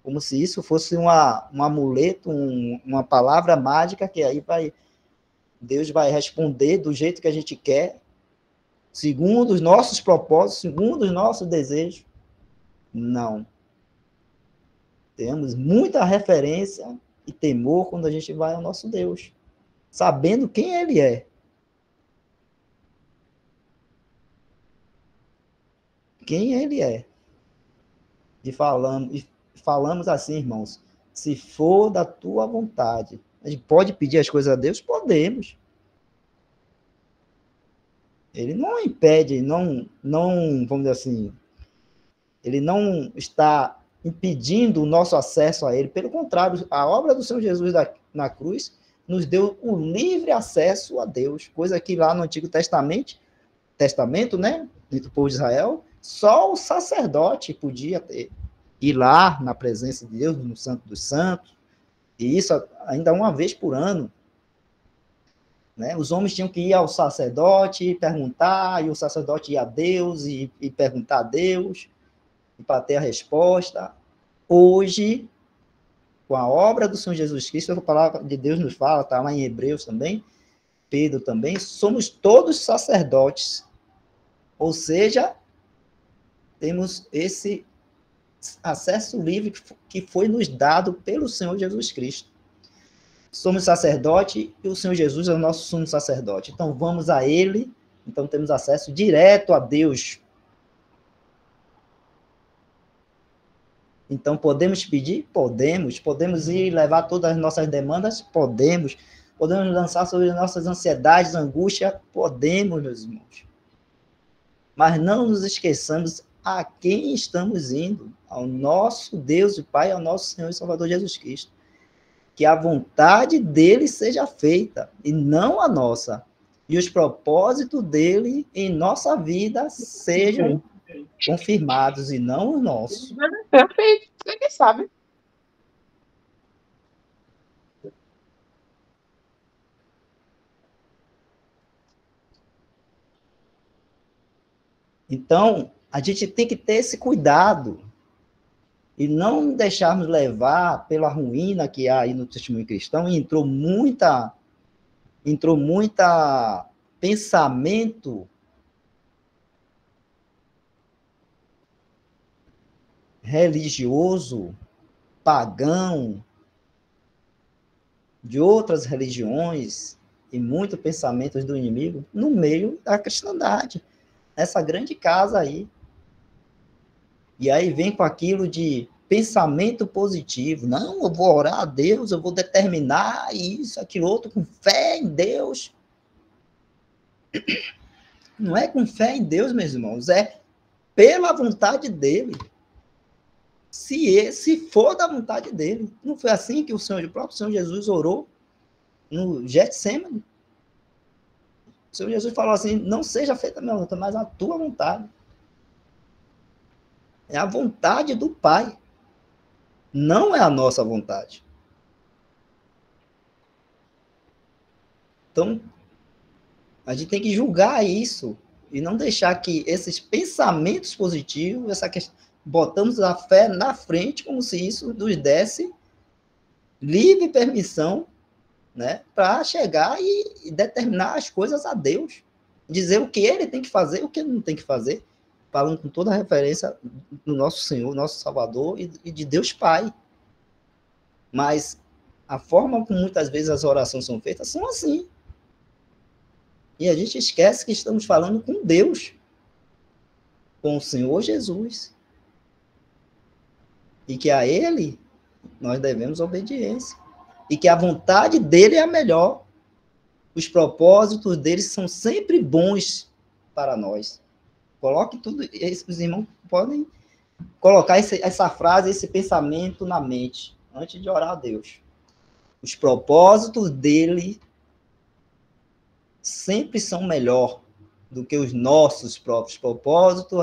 Como se isso fosse um amuleto, uma palavra mágica que aí Deus vai responder do jeito que a gente quer, segundo os nossos propósitos, segundo os nossos desejos. Não. Temos muita referência e temor quando a gente vai ao nosso Deus, sabendo quem Ele é. Quem Ele é. E falamos assim, irmãos, se for da tua vontade. A gente pode pedir as coisas a Deus? Podemos. Ele não impede, vamos dizer assim, ele não está impedindo o nosso acesso a ele. Pelo contrário, a obra do Senhor Jesus na cruz nos deu o livre acesso a Deus, coisa que lá no Antigo Testamento, né, do povo de Israel, só o sacerdote podia ter. Ir lá na presença de Deus, no Santo dos Santos, e isso ainda uma vez por ano. Né? Os homens tinham que ir ao sacerdote perguntar, e o sacerdote ia a Deus e perguntar a Deus, e para ter a resposta. Hoje, com a obra do Senhor Jesus Cristo, a palavra de Deus nos fala, está lá em Hebreus também, Pedro também, somos todos sacerdotes. Ou seja, temos esse acesso livre que foi nos dado pelo Senhor Jesus Cristo. Somos sacerdote e o Senhor Jesus é o nosso sumo sacerdote. Então vamos a Ele, então temos acesso direto a Deus. Então podemos pedir? Podemos. Podemos ir levar todas as nossas demandas? Podemos. Podemos lançar sobre as nossas ansiedades, angústia? Podemos, meus irmãos. Mas não nos esqueçamos a quem estamos indo, ao nosso Deus e Pai, ao nosso Senhor e Salvador Jesus Cristo. Que a vontade dele seja feita, e não a nossa. E os propósitos dele em nossa vida sejam confirmados, e não os nossos. Perfeito, você que sabe. Então, a gente tem que ter esse cuidado, e não deixarmos levar pela ruína que há aí no testemunho cristão, e entrou muita pensamento religioso, pagão, de outras religiões, e muitos pensamentos do inimigo no meio da cristandade, essa grande casa aí. E aí vem com aquilo de pensamento positivo. Não, eu vou orar a Deus, eu vou determinar isso, aquilo outro, com fé em Deus. Não é com fé em Deus, meus irmãos, é pela vontade dele. Se for da vontade dele. Não foi assim que o próprio Senhor Jesus orou no Getsemane? O Senhor Jesus falou assim, não seja feita a minha vontade, mas a tua vontade. É a vontade do Pai. Não é a nossa vontade. Então, a gente tem que julgar isso e não deixar que esses pensamentos positivos, essa questão, botamos a fé na frente como se isso nos desse livre permissão, né, para chegar e determinar as coisas a Deus, dizer o que ele tem que fazer e o que ele não tem que fazer, falando com toda a referência do nosso Senhor, nosso Salvador e de Deus Pai. Mas a forma como muitas vezes as orações são feitas são assim. E a gente esquece que estamos falando com Deus, com o Senhor Jesus. E que a Ele nós devemos obediência. E que a vontade dele é a melhor. Os propósitos dele são sempre bons para nós. Coloque tudo, os irmãos podem colocar essa frase, esse pensamento na mente, antes de orar a Deus. Os propósitos dele sempre são melhor do que os nossos próprios propósitos,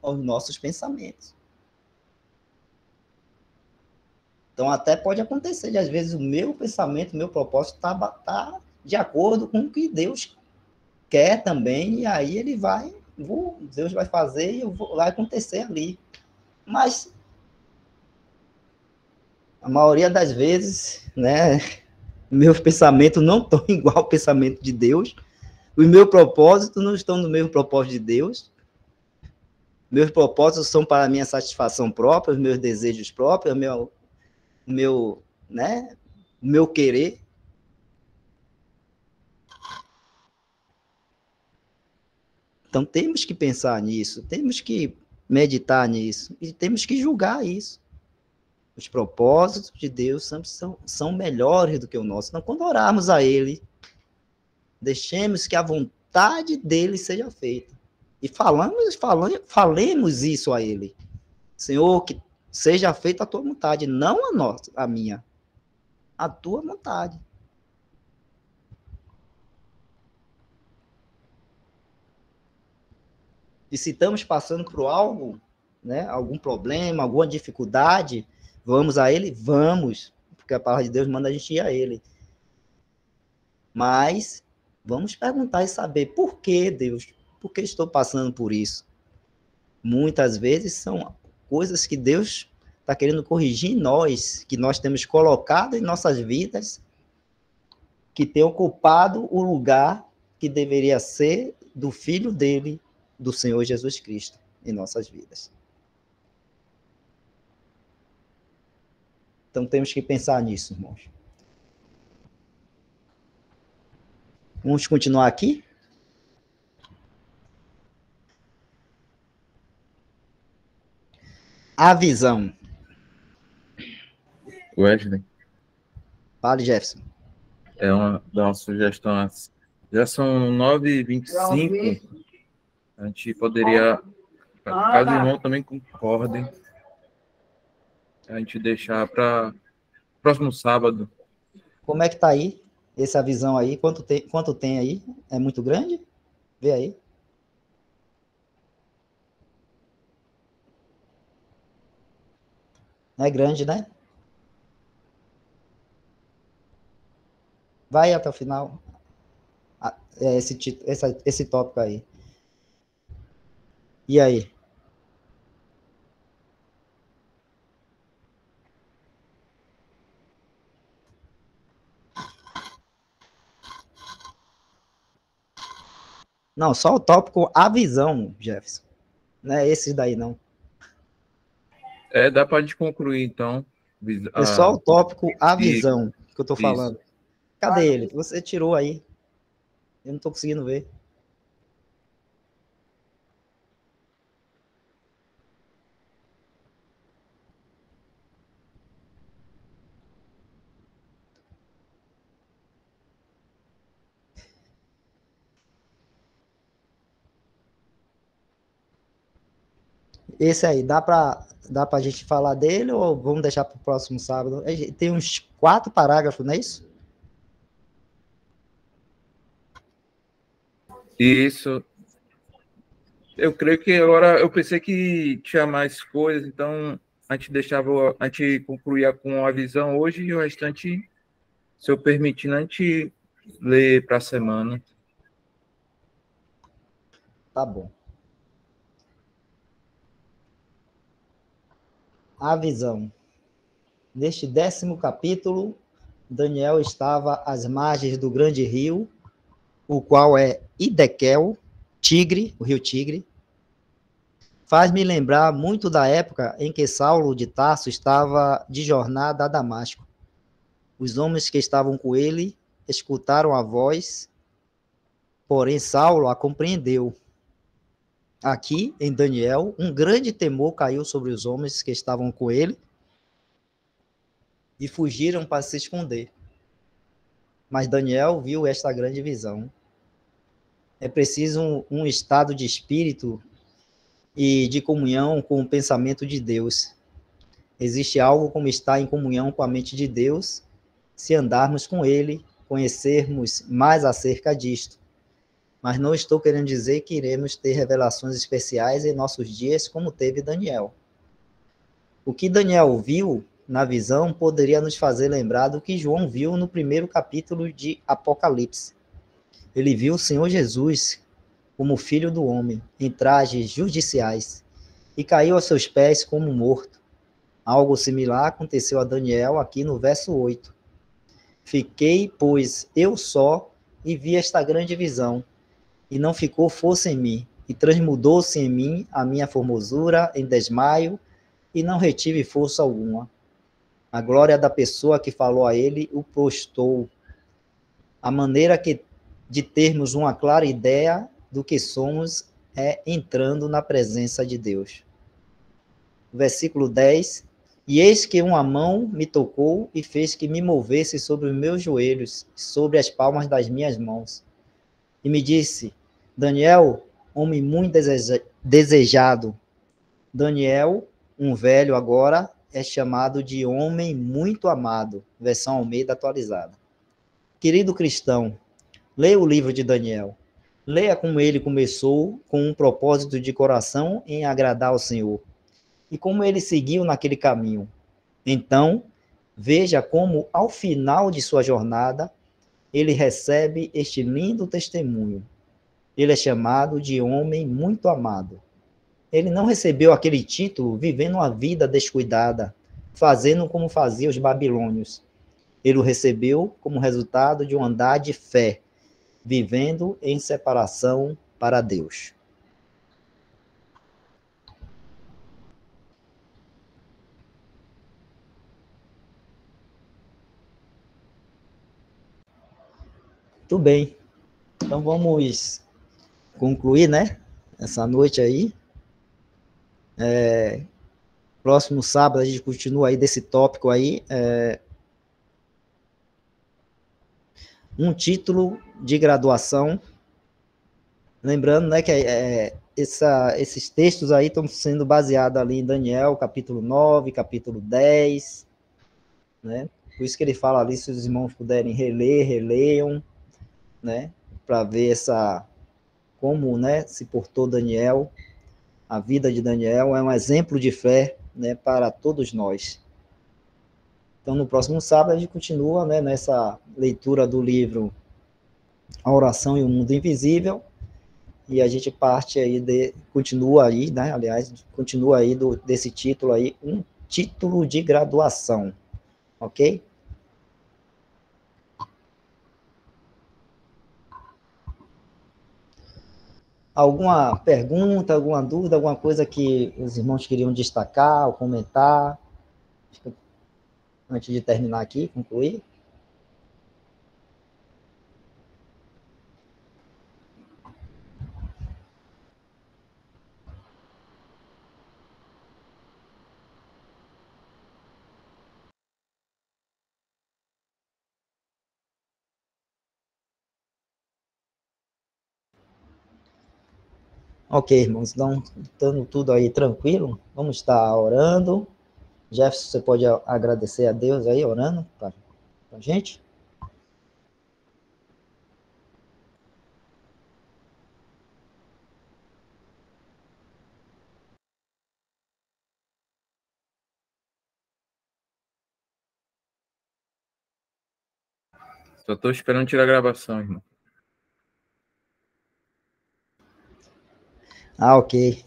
os nossos pensamentos. Então, até pode acontecer de, às vezes, o meu pensamento, o meu propósito tá de acordo com o que Deus quer também, e aí ele Deus vai fazer e vai acontecer ali. Mas A maioria das vezes, né, meus pensamentos não estão igual ao pensamento de Deus, os meus propósitos não estão no mesmo propósito de Deus, meus propósitos são para a minha satisfação própria, os meus desejos próprios, né, o meu querer. Então, temos que pensar nisso, temos que meditar nisso, e temos que julgar isso. Os propósitos de Deus são melhores do que o nosso. Então, quando orarmos a Ele, deixemos que a vontade dele seja feita. E falemos isso a Ele. Senhor, que seja feita a tua vontade, não a nossa, a minha. A tua vontade. E se estamos passando por algo, né, algum problema, alguma dificuldade, vamos a Ele? Vamos, porque a palavra de Deus manda a gente ir a Ele. Mas vamos perguntar e saber por que, Deus, por que estou passando por isso? Muitas vezes são coisas que Deus está querendo corrigir em nós, que nós temos colocado em nossas vidas, que tem ocupado o lugar que deveria ser do Filho dele, do Senhor Jesus Cristo, em nossas vidas. Então, temos que pensar nisso, irmãos. Vamos continuar aqui? A visão. Wesley, Fale, Jefferson. dá uma sugestão. Já são 9h25. A gente poderia, caso o irmão também concordem, a gente deixar para próximo sábado. Como é que tá aí? Essa visão aí? Quanto tem aí? É muito grande? Vê aí. É grande, né? Vai até o final. Esse tópico aí. E aí? Não, só o tópico a visão, Jefferson. Não é esse daí, não. Dá para a gente concluir, então. É só o tópico a visão que eu tô isso. falando. Cadê ele? Você tirou aí. Eu não tô conseguindo ver. Esse aí, dá pra gente falar dele ou vamos deixar pro próximo sábado? Tem uns 4 parágrafos, não é isso? Isso. Eu creio que agora eu pensei que tinha mais coisas, então a gente concluía com a visão hoje e o restante, se eu permitindo, a gente lê para a semana. Tá bom. A visão. Neste 10º capítulo, Daniel estava às margens do grande rio, o qual é Hidekel, Tigre, o rio Tigre. Faz-me lembrar muito da época em que Saulo de Tarso estava de jornada a Damasco. Os homens que estavam com ele escutaram a voz, porém Saulo a compreendeu. Aqui, em Daniel, um grande temor caiu sobre os homens que estavam com ele e fugiram para se esconder. Mas Daniel viu esta grande visão. É preciso um estado de espírito e de comunhão com o pensamento de Deus. Existe algo como estar em comunhão com a mente de Deus, se andarmos com Ele, conhecermos mais acerca disto. Mas não estou querendo dizer que iremos ter revelações especiais em nossos dias, como teve Daniel. O que Daniel viu na visão poderia nos fazer lembrar do que João viu no 1º capítulo de Apocalipse. Ele viu o Senhor Jesus como filho do homem, em trajes judiciais, e caiu a seus pés como morto. Algo similar aconteceu a Daniel aqui no verso 8. Fiquei, pois, eu só, e vi esta grande visão, e não ficou força em mim, e transmudou-se em mim a minha formosura em desmaio, e não retive força alguma. A glória da pessoa que falou a ele o prostou. A maneira de termos uma clara ideia do que somos é entrando na presença de Deus. Versículo 10. E eis que uma mão me tocou e fez que me movesse sobre os meus joelhos, sobre as palmas das minhas mãos. E me disse, Daniel, homem muito desejado. Daniel, um velho agora, é chamado de homem muito amado. Versão Almeida atualizada. Querido cristão, leia o livro de Daniel. Leia como ele começou com um propósito de coração em agradar ao Senhor. E como ele seguiu naquele caminho. Então, veja como, ao final de sua jornada, ele recebe este lindo testemunho. Ele é chamado de homem muito amado. Ele não recebeu aquele título vivendo uma vida descuidada, fazendo como faziam os babilônios. Ele o recebeu como resultado de um andar de fé, vivendo em separação para Deus. Muito bem. Então vamos concluir, né? Essa noite aí. Próximo sábado a gente continua aí desse tópico aí. Um título de graduação. Lembrando, né, que esses textos aí estão sendo baseados ali em Daniel, capítulo 9, capítulo 10, né? Por isso que ele fala ali, se os irmãos puderem reler, releiam, né? Para ver como, né, se portou Daniel. A vida de Daniel é um exemplo de fé, né, para todos nós. Então, no próximo sábado, a gente continua, né, nessa leitura do livro A Oração e o Mundo Invisível, e a gente parte aí, continua aí, né, aliás, continua aí desse título aí, um título de graduação, ok? Alguma pergunta, alguma dúvida, alguma coisa que os irmãos queriam destacar ou comentar? Antes de terminar aqui, concluir. Ok, irmãos, então, estando tudo aí tranquilo, vamos estar orando. Jefferson, você pode agradecer a Deus aí, orando para a gente? Só estou esperando tirar a gravação, irmão. Ah, ok.